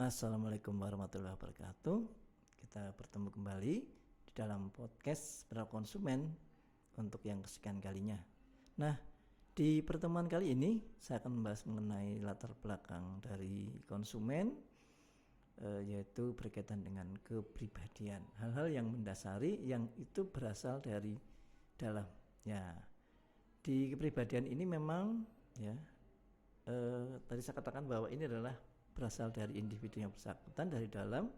Assalamualaikum warahmatullahi wabarakatuh. Kita bertemu kembali di dalam podcast Beral Konsumen untuk yang kesekian kalinya. Nah, di pertemuan kali ini saya akan membahas mengenai latar belakang dari konsumen, yaitu berkaitan dengan kepribadian. Hal-hal yang mendasari yang itu berasal dari dalam. Ya, di kepribadian ini memang tadi saya katakan bahwa ini adalah berasal dari individu yang bersangkutan dari dalam,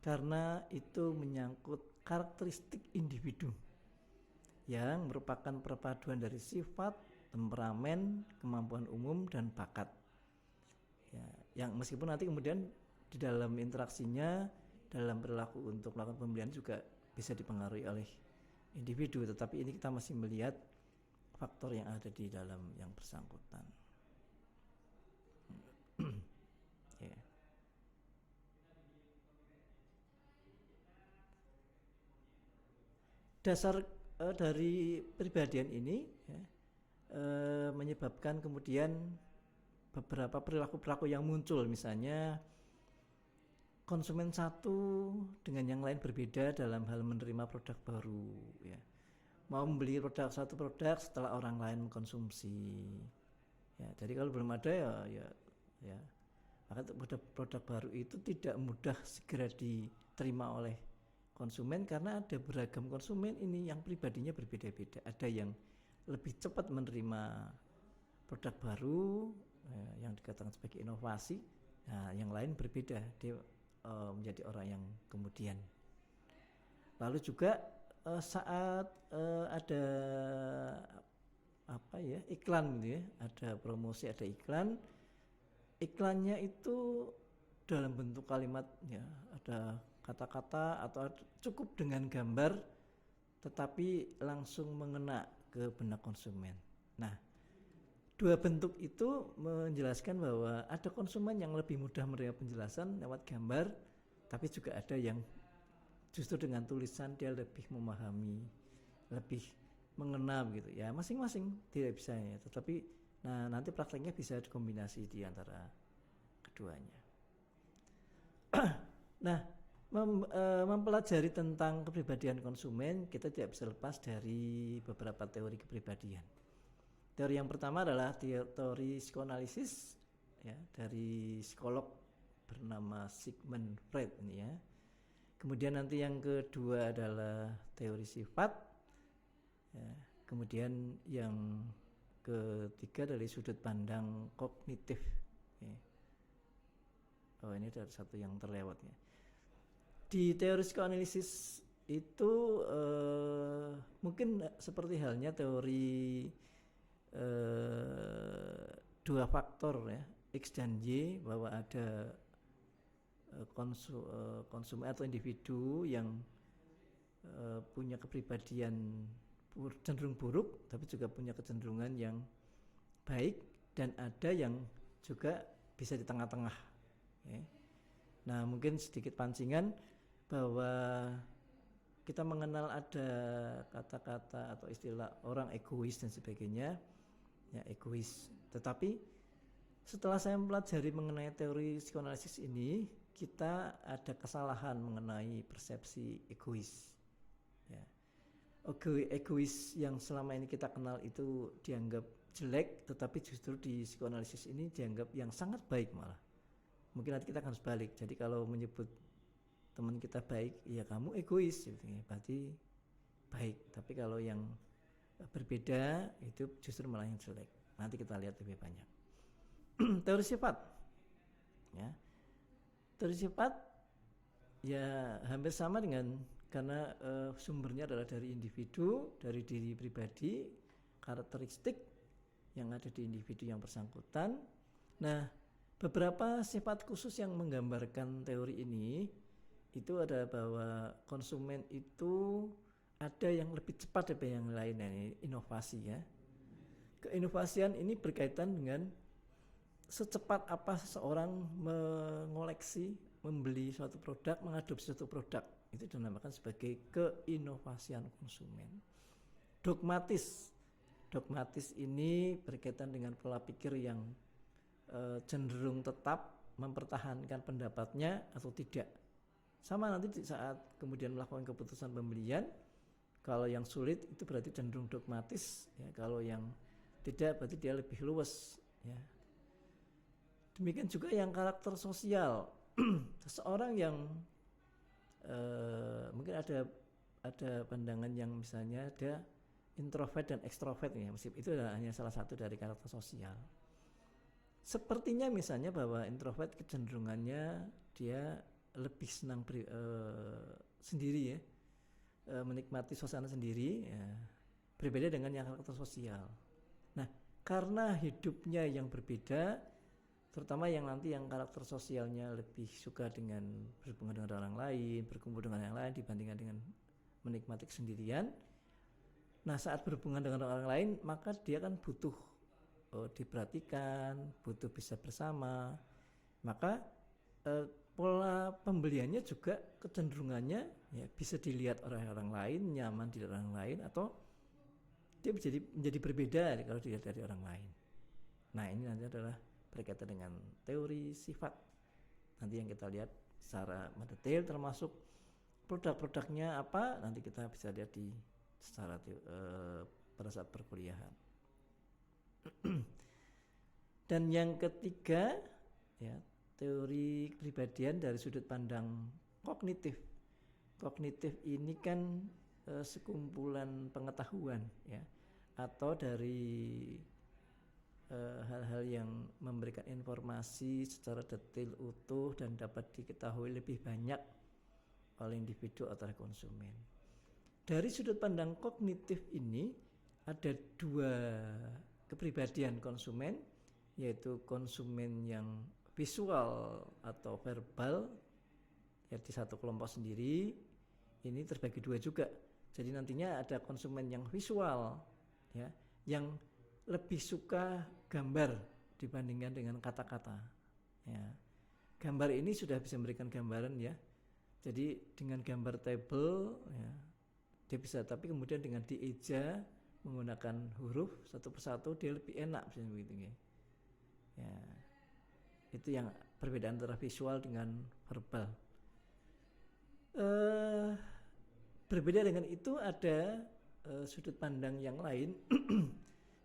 karena itu menyangkut karakteristik individu yang merupakan perpaduan dari sifat, temperamen, kemampuan umum, dan bakat. Ya, yang meskipun nanti kemudian di dalam interaksinya, dalam perilaku untuk melakukan pembelian juga bisa dipengaruhi oleh individu, tetapi ini kita masih melihat faktor yang ada di dalam yang bersangkutan. Yeah. Dasar dari pribadian ini menyebabkan kemudian beberapa perilaku-perilaku yang muncul, misalnya konsumen satu dengan yang lain berbeda dalam hal menerima produk baru, ya. Mau membeli satu produk setelah orang lain mengkonsumsi, ya. Jadi kalau belum ada ya maka produk baru itu tidak mudah segera diterima oleh konsumen, karena ada beragam konsumen ini yang pribadinya berbeda-beda. Ada yang lebih cepat menerima produk baru yang dikatakan sebagai inovasi. Nah, yang lain berbeda, dia menjadi orang yang kemudian. Lalu juga saat ada iklan gitu ya, ada promosi, ada iklannya itu dalam bentuk kalimat, ya, ada kata-kata atau cukup dengan gambar, tetapi langsung mengena ke benak konsumen. Nah, dua bentuk itu menjelaskan bahwa ada konsumen yang lebih mudah menerima penjelasan lewat gambar, tapi juga ada yang justru dengan tulisan dia lebih memahami, lebih mengena gitu ya. Masing-masing tidak bisa ya, tetapi nanti prakteknya bisa dikombinasi di antara keduanya. Nah, mempelajari tentang kepribadian konsumen, kita tidak bisa lepas dari beberapa teori kepribadian. Teori yang pertama adalah teori psikoanalisis, ya, dari psikolog bernama Sigmund Freud ini ya. Kemudian nanti yang kedua adalah teori sifat, ya. Kemudian yang ketiga dari sudut pandang kognitif, ya. Oh, ini ada satu yang terlewat ya. Di teori psikoanalisis itu mungkin seperti halnya teori dua faktor ya, X dan Y, bahwa ada konsumen atau individu yang punya kepribadian cenderung buruk, tapi juga punya kecenderungan yang baik, dan ada yang juga bisa di tengah-tengah. Ya. Nah, mungkin sedikit pancingan bahwa kita mengenal ada kata-kata atau istilah orang egois dan sebagainya, ya, egois. Tetapi setelah saya mempelajari mengenai teori psikoanalisis ini, kita ada kesalahan mengenai persepsi egois. Ya. Egois yang selama ini kita kenal itu dianggap jelek, tetapi justru di psikoanalisis ini dianggap yang sangat baik malah. Mungkin nanti kita akan sebalik. Jadi kalau menyebut teman kita baik, ya kamu egois, gitu ya, berarti baik. Tapi kalau yang berbeda itu justru malah yang jelek. Nanti kita lihat lebih banyak. Teori sifat, ya. Teori sifat ya hampir sama dengan, karena sumbernya adalah dari individu, dari diri pribadi, karakteristik yang ada di individu yang bersangkutan. Nah, beberapa sifat khusus yang menggambarkan teori ini itu ada bahwa konsumen itu ada yang lebih cepat daripada yang lainnya, inovasi ya. Keinovasian ini berkaitan dengan secepat apa seseorang mengoleksi, membeli suatu produk, mengadopsi suatu produk. Itu dinamakan sebagai keinovasian konsumen. Dogmatis ini berkaitan dengan pola pikir yang cenderung tetap, mempertahankan pendapatnya atau tidak. Sama nanti di saat kemudian melakukan keputusan pembelian, kalau yang sulit itu berarti cenderung dogmatis, ya. Kalau yang tidak berarti dia lebih luwes, ya. Demikian juga yang karakter sosial. Seseorang yang mungkin ada pandangan yang misalnya ada introvert dan ekstrovert, ya. Itu hanya salah satu dari karakter sosial. Sepertinya misalnya bahwa introvert kecenderungannya dia lebih senang sendiri, ya, menikmati suasana sendiri, ya, berbeda dengan yang karakter sosial. Nah, karena hidupnya yang berbeda, terutama yang nanti yang karakter sosialnya lebih suka dengan berhubungan dengan orang lain, berkumpul dengan yang lain dibandingkan dengan menikmati kesendirian. Nah, saat berhubungan dengan orang lain, maka dia kan butuh diperhatikan, butuh bisa bersama. Maka pola pembeliannya juga kecenderungannya, ya, bisa dilihat oleh orang lain, nyaman dilihat orang lain, atau dia menjadi berbeda kalau dilihat dari orang lain. Nah, ini nanti adalah berkaitan dengan teori sifat. Nanti yang kita lihat secara mendetail, termasuk produk-produknya apa, nanti kita bisa lihat di secara pada saat perkuliahan. Dan yang ketiga, ya, teori kepribadian dari sudut pandang kognitif. Kognitif ini kan sekumpulan pengetahuan, ya, atau dari hal-hal yang memberikan informasi secara detail, utuh, dan dapat diketahui lebih banyak oleh individu atau konsumen. Dari sudut pandang kognitif ini ada dua kepribadian konsumen, yaitu konsumen yang visual atau verbal, ya, di satu kelompok sendiri. Ini terbagi dua juga. Jadi nantinya ada konsumen yang visual, ya, yang lebih suka gambar dibandingkan dengan kata-kata, ya. Gambar ini sudah bisa memberikan gambaran, ya. Jadi dengan gambar tabel, ya, dia bisa, tapi kemudian dengan dieja menggunakan huruf satu persatu dia lebih enak, misalnya begitu, ya. Ya, itu yang perbedaan antara visual dengan verbal. Berbeda dengan itu ada sudut pandang yang lain,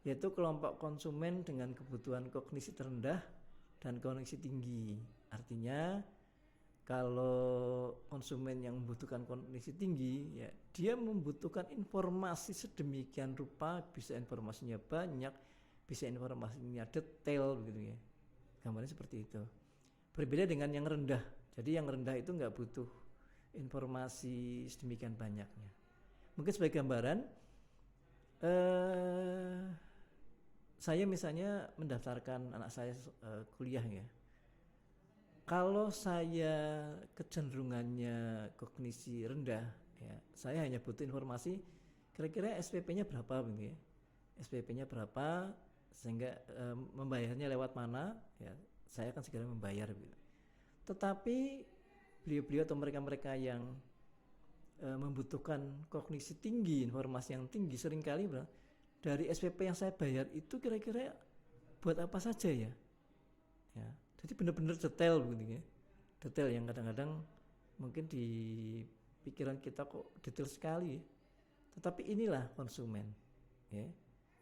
yaitu kelompok konsumen dengan kebutuhan kognisi terendah dan kognisi tinggi. Artinya kalau konsumen yang membutuhkan kognisi tinggi, ya, dia membutuhkan informasi sedemikian rupa, bisa informasinya banyak, bisa informasinya detail, begitu, ya. Gambarnya seperti itu. Berbeda dengan yang rendah. Jadi yang rendah itu nggak butuh informasi sedemikian banyaknya. Mungkin sebagai gambaran, saya misalnya mendaftarkan anak saya kuliah, ya. Kalau saya kecenderungannya kognisi rendah, ya, saya hanya butuh informasi kira-kira SPP-nya berapa, begitu, ya. SPP-nya berapa, sehingga membayarnya lewat mana, ya, saya akan segera membayar, gitu. Tetapi beliau-beliau atau mereka-mereka yang membutuhkan kognisi tinggi, informasi yang tinggi, seringkali dari SPP yang saya bayar itu kira-kira buat apa saja, ya. Ya, jadi benar-benar detail, begitu, ya. Detail yang kadang-kadang mungkin di pikiran kita kok detail sekali, ya. Tetapi inilah konsumen, ya.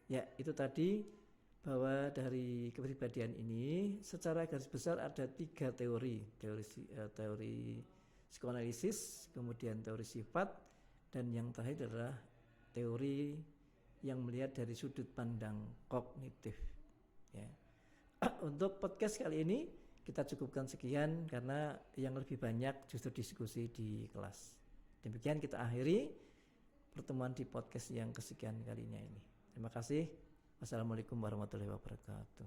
Ya, itu tadi bahwa dari kepribadian ini secara garis besar ada 3 teori psikoanalisis, kemudian teori sifat, dan yang terakhir adalah teori yang melihat dari sudut pandang kognitif, ya. Untuk podcast kali ini kita cukupkan sekian karena yang lebih banyak justru diskusi di kelas. Demikian kita akhiri pertemuan di podcast yang kesekian kalinya ini. Terima kasih. Wassalamualaikum warahmatullahi wabarakatuh.